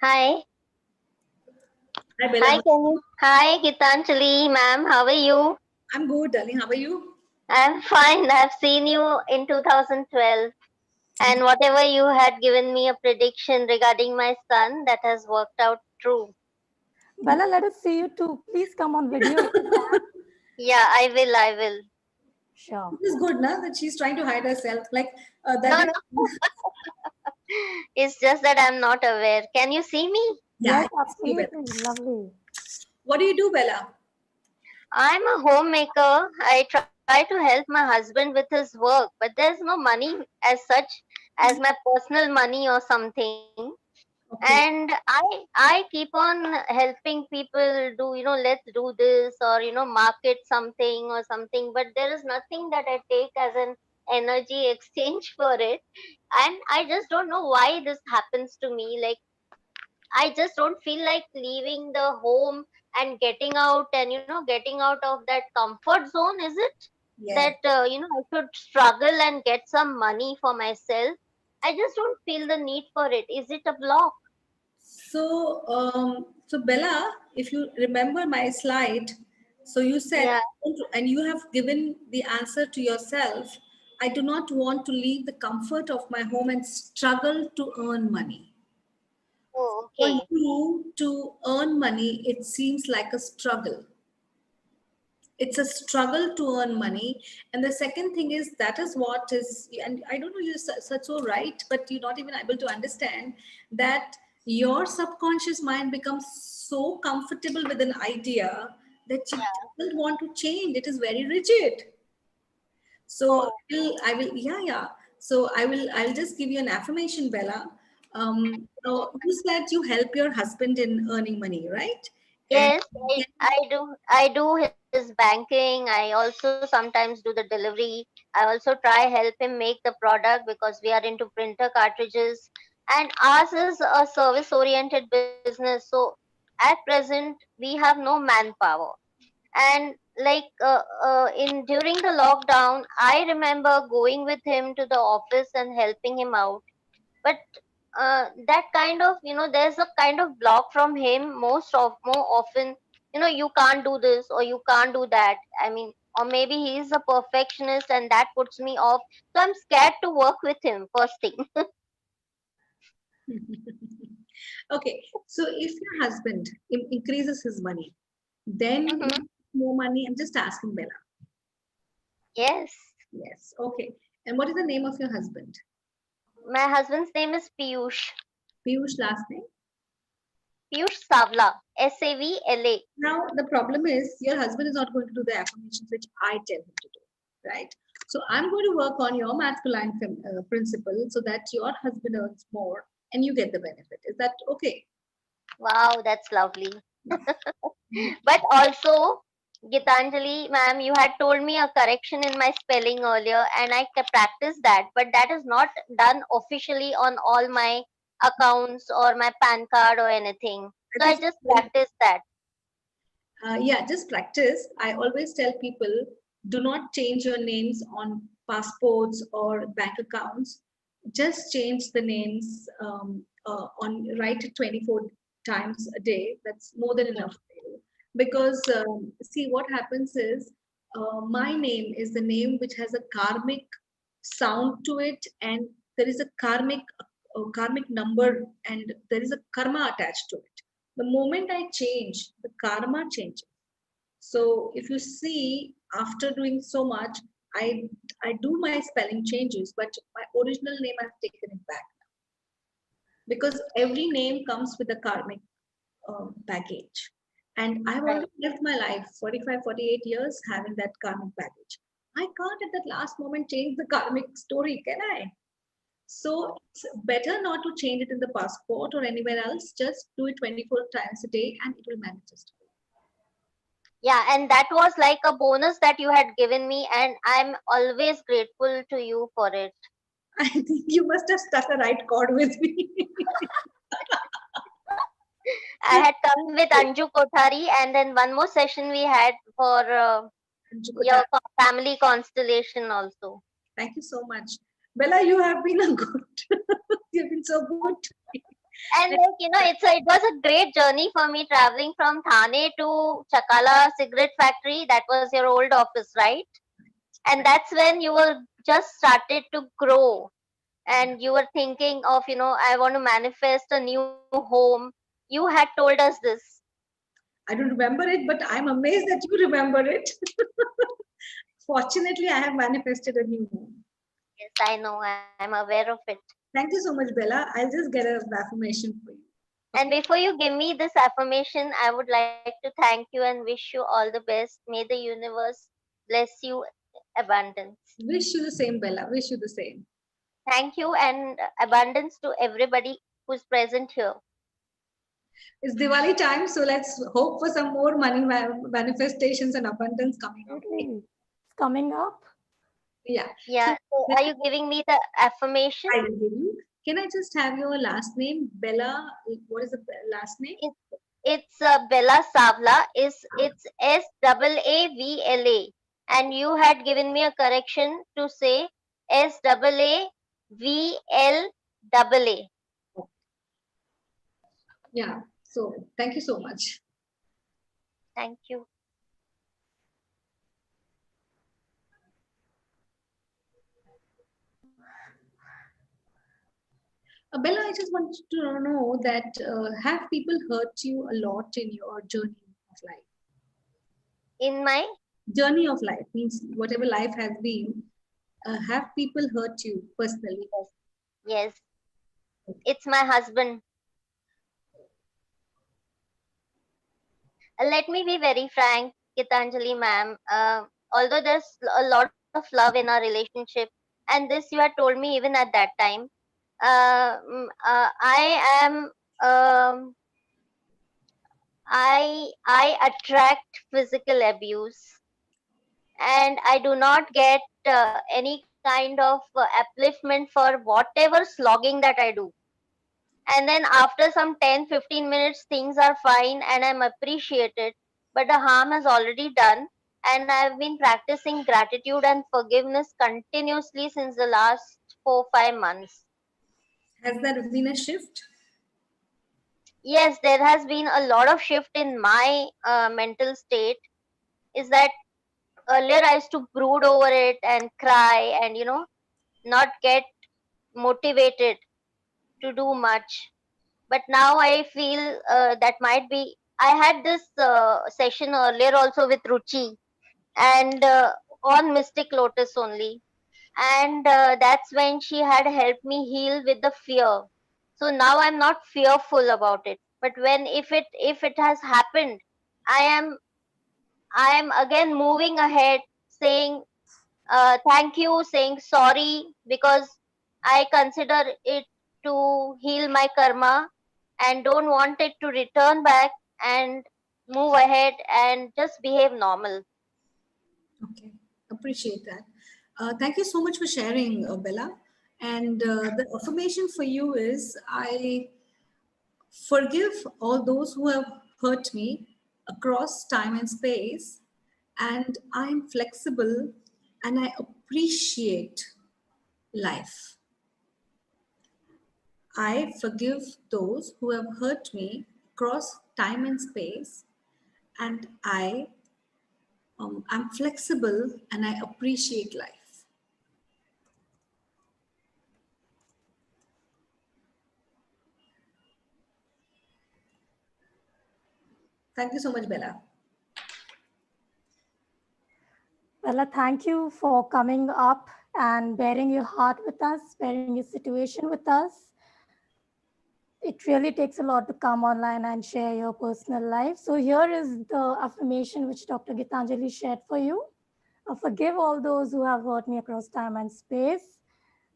Hi. Hi, Bella. Hi, Kenny. Hi, Gitanjali, ma'am. How are you? I'm good, darling. How are you? I'm fine. I've seen you in 2012, and whatever you had given me a prediction regarding my son, that has worked out true. Bella, let us see you too. Please come on video if you can. Yeah, I will. I will. Sure. It is good, na, that she's trying to hide herself. Like that No, day. no. It's just that I'm not aware. Can you see me? Yeah, I Yes, can see Bella. absolutely. Lovely. What do you do, Bella? I'm a homemaker. I try to help my husband with his work, but there's no money as such as my personal money or something. Okay. And I keep on helping people do, let's do this, or market something or something, but there is nothing that I take as an energy exchange for it. And I just don't know why this happens to me. Like, I just don't feel like leaving the home and getting out, and getting out of that comfort zone. Is it Yes. that I should struggle and get some money for myself? I just don't feel the need for it. Is it a block? So Bella, if you remember my slide, so you said, Yeah. and you have given the answer to yourself. I do not want to leave the comfort of my home and struggle to earn money. Oh, For okay. you to earn money, it seems like a struggle. It's a struggle to earn money. And the second thing is that is what is, and I don't know, you're such so right, but you're not even able to understand that your subconscious mind becomes so comfortable with an idea that it Yeah. doesn't want to change. It is very rigid. So Oh, yeah, yeah. So I'll just give you an affirmation, Bella. You said you help your husband in earning money, right? And yes, I do his banking. I also sometimes do the delivery. I also try help him make the product because we are into printer cartridges. And ours is a service oriented business. So at present we have no manpower. And like in during the lockdown, I remember going with him to the office and helping him out. But that kind of, there's a kind of block from him more often. You can't do this or you can't do that. I mean, or maybe he's a perfectionist and that puts me off. So I'm scared to work with him first thing. okay, so if your husband increases his money, then you Hmm. get more money. I'm just asking Bella. Yes. Yes, okay. And what is the name of your husband? My husband's name is Piyush. Piyush last name. Piyush Savla. Savla. Now the problem is your husband is not going to do the affirmations which I tell him to do, right? So I'm going to work on your masculine principle so that your husband earns more and you get the benefit. Is that okay? Wow, that's lovely. But also, Gitanjali, ma'am, you had told me a correction in my spelling earlier, and I practiced that, but that is not done officially on all my accounts or my PAN card or anything. I So I think just practiced that. yeah, just practice. I always tell people do not change your names on passports or bank accounts. Just change the names on write it 24 times a day. That's more than enough for you. Because see, what happens is my name is the name which has a karmic sound to it, and there is a karmic number, and there is a karma attached to it. The moment I change, the karma changes. So if you see, after doing so much, I I do my spelling changes, but my original name I've taken it back because every name comes with a karmic baggage. And I've Right. already lived my life 45, 48 years having that karmic baggage. I can't at that last moment change the karmic story, can I? So it's better not to change it in the passport or anywhere else. Just do it 24 times a day and it will manifest. Yeah, and that was like a bonus that you had given me, and I'm always grateful to you for it. I think you must have struck a right chord with me. I had come with Anju Kothari, and then one more session we had for Anjukota, your family constellation also. thank you so much. Bella, you have been a good, you've been so good to me. And like, it was a great journey for me traveling from Thane to Chakala cigarette factory. That was your old office, right? And that's when you were just started to grow, and you were thinking of, I want to manifest a new home. You had told us this. I don't remember it, but I'm amazed that you remember it. Fortunately, I have manifested a new home. Yes, I know. I'm aware of it. Thank you so much, Bella. I'll just get an affirmation for you. And before you give me this affirmation, I would like to thank you and wish you all the best. May the universe bless you abundance. Wish you the same, Bella. Wish you the same. Thank you and abundance to everybody who's present here. It's Diwali time, so let's hope for some more money manifestations and abundance coming up. It's coming up. Yeah. Yeah. So are you giving me the affirmation? I will give you. Can I just have your last name, Bella? What is the last name? It's Bella Savla. It's SAAVLA, and you had given me a correction to say SAAVLAA. Yeah. So thank you so much. Thank you. Bella, I just want to know that have people hurt you a lot in your journey of life? In my Journey of life means whatever life has been. Have people hurt you personally? yes, it's my husband. Let me be very frank, Gitanjali ma'am. Although there's a lot of love in our relationship, and this you had told me even at that time, I am I attract physical abuse, and I do not get any kind of upliftment for whatever slogging that I do. And then after some 10-15 minutes, things are fine and I'm appreciated, but the harm has already done. And I've been practicing gratitude and forgiveness continuously since the last 4-5 months. Has there been a shift? Yes, there has been a lot of shift in my mental state. Is that earlier I used to brood over it and cry and, not get motivated to do much. But now I feel that might be. I had this session earlier also with Ruchi, and on Mystic Lotus only, and that's when she had helped me heal with the fear. So now I'm not fearful about it. But when if it has happened, I am I am again moving ahead, saying thank you, saying sorry, because I consider it to heal my karma and don't want it to return back, and move ahead and just behave normal. Okay, appreciate that. Thank you so much for sharing, Bella. And the affirmation for you is I forgive all those who have hurt me across time and space, and I'm flexible and I appreciate life. I forgive those who have hurt me across time and space, and I'm flexible and I appreciate life. Thank you so much, Bella. Bella, thank you for coming up and bearing your heart with us, bearing your situation with us. It really takes a lot to come online and share your personal life. So here is the affirmation which Dr. Gitanjali shared for you. Forgive all those who have hurt me across time and space,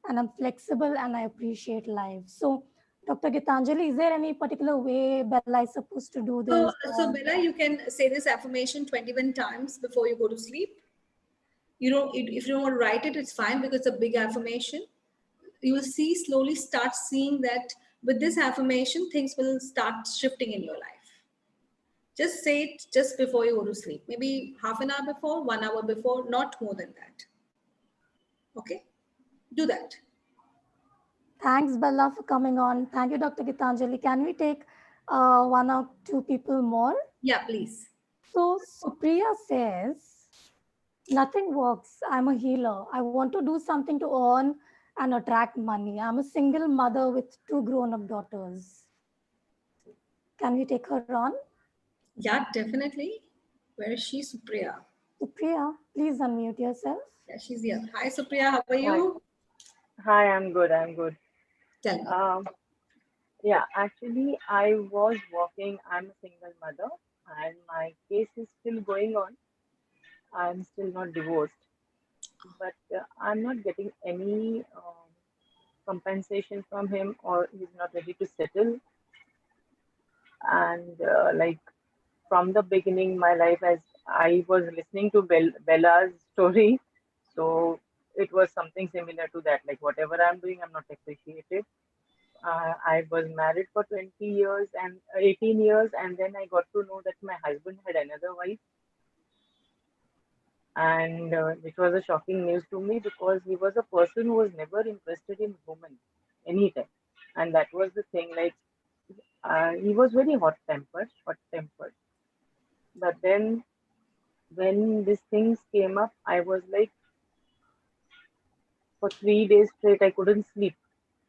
and I'm flexible and I appreciate life. So, Dr. Gitanjali, is there any particular way Bella is supposed to do So, this? so Bella, you can say this affirmation 21 times before you go to sleep. You don't, if you don't want to write it, it's fine because it's a big affirmation. You will see slowly start seeing that with this affirmation, things will start shifting in your life. Just say it just before you go to sleep. Maybe half an hour before, 1 hour before, not more than that. Okay? Do that. Thanks, Bella, for coming on. Thank you, Dr. Gitanjali. Can we take one or two people more? Yeah, please. So, Supriya says, nothing works. I'm a healer. I want to do something to earn and attract money. I'm a single mother with two grown up daughters. Can we take her on? Yeah, definitely. Where is she, Supriya? Supriya, please unmute yourself. Yeah, she's here. Hi, Supriya. How are Hi, you? hi, I'm good. I'm good. Tell me. Yeah, actually, I was working. I'm a single mother, and my case is still going on. I'm still not divorced, but I'm not getting any compensation from him, or he's not ready to settle. And like from the beginning, my life as I was listening to Bella's story, so it was something similar to that. Like whatever I'm doing, I'm not appreciated. I was married for 20 years and 18 years, and then I got to know that my husband had another wife, and which was a shocking news to me because he was a person who was never interested in women anytime, and that was the thing. Like he was very hot tempered. But then when these things came up, I was like for 3 days straight I couldn't sleep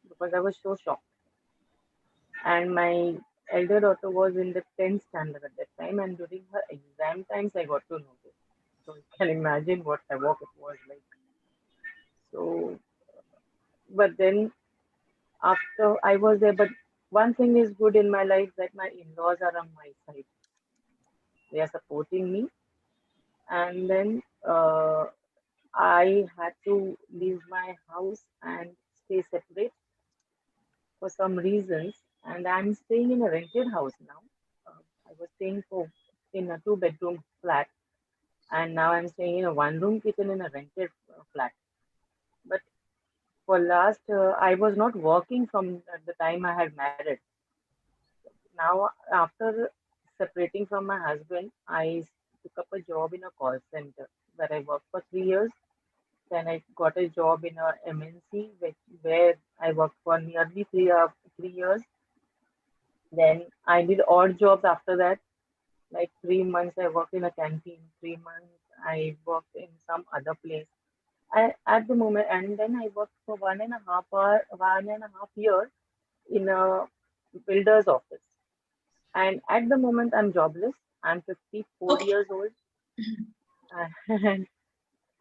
because I was so shocked. And my elder daughter was in the 10th standard at that time, and during her exam times, I got to know this. So you can imagine what havoc it was like. So, but then after I was there, but one thing is good in my life that my in-laws are on my side. They are supporting me, and then I had to leave my house and stay separate for some reasons, and I'm staying in a rented house now. I was staying for in a two-bedroom flat, and now I'm staying in a one-room kitchen in a rented flat. But for last, I was not working from the time I had married. Now, after separating from my husband, I took up a job in a call center where I worked for 3 years. Then I got a job in a MNC, where I worked for nearly 3 years. Then I did odd jobs after that. Like 3 months, I worked in a canteen. 3 months, I worked in some other place. At the moment, and then I worked for 1.5 year in a builder's office. And at the moment, I'm jobless. I'm 54 Okay. years old, and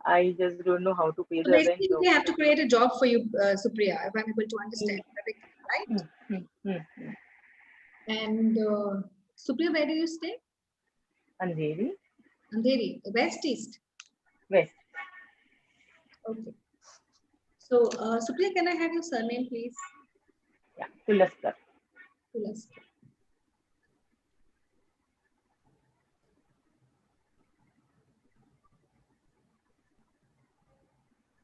I just don't know how to pay So the rent. basically, they have to create a job for you, Supriya, if I'm able to understand correctly, right? Hmm, hmm, hmm. And Supriya, where do you stay? Andheri, Andheri, west, east. West. Okay. So, Supriya, can I have your surname, please? Yeah, Tulaskar. Yes.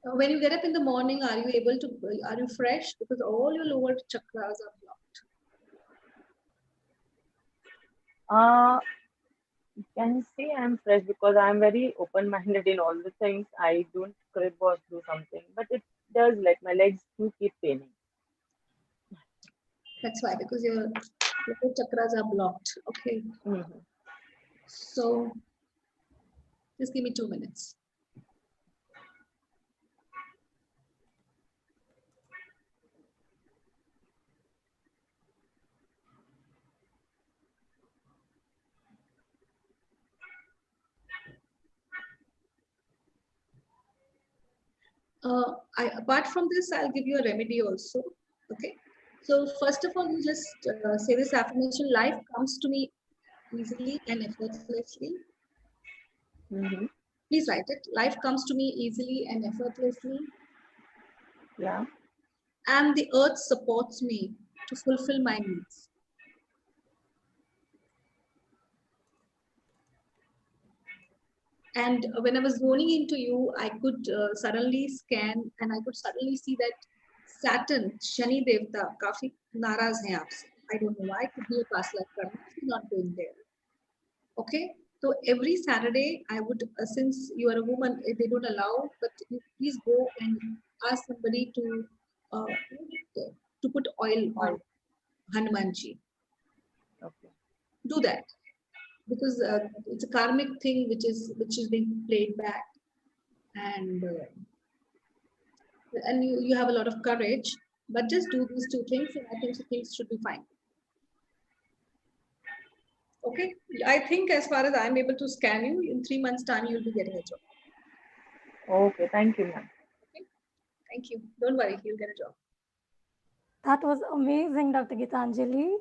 When you get up in the morning, are you fresh? Because all your lower chakras are blocked. Can say I'm fresh because I'm very open-minded in all the things. I don't crib or do something, but it does like my legs do keep paining. That's why, because your lower chakras are blocked. Okay. Mm-hmm. So, just give me 2 minutes. Apart from this, I'll give you a remedy also. Okay. So first of all, you just say this affirmation: life comes to me easily and effortlessly. Mm-hmm. Please write it. Life comes to me easily and effortlessly, Yeah. and the earth supports me to fulfill my needs. And when I was zoning into you, I could suddenly scan and I could suddenly see that Saturn, Shani Devta, काफी नाराज हैं आपसे. I don't know why. Could be a past life karma. She's not going there. Okay. So every Saturday, I would, since you are a woman, they don't allow, but you please go and ask somebody to to put oil on Hanumanji. Okay. Do that because it's a karmic thing which is being played back, and you have a lot of courage. But just do these two things, and I think things should be fine. Okay, I think as far as I'm able to scan you, in 3 months' time, you'll be getting a job. Okay, thank you, ma'am. Okay, thank you. Don't worry, you'll get a job. That was amazing, Dr. Gitanjali.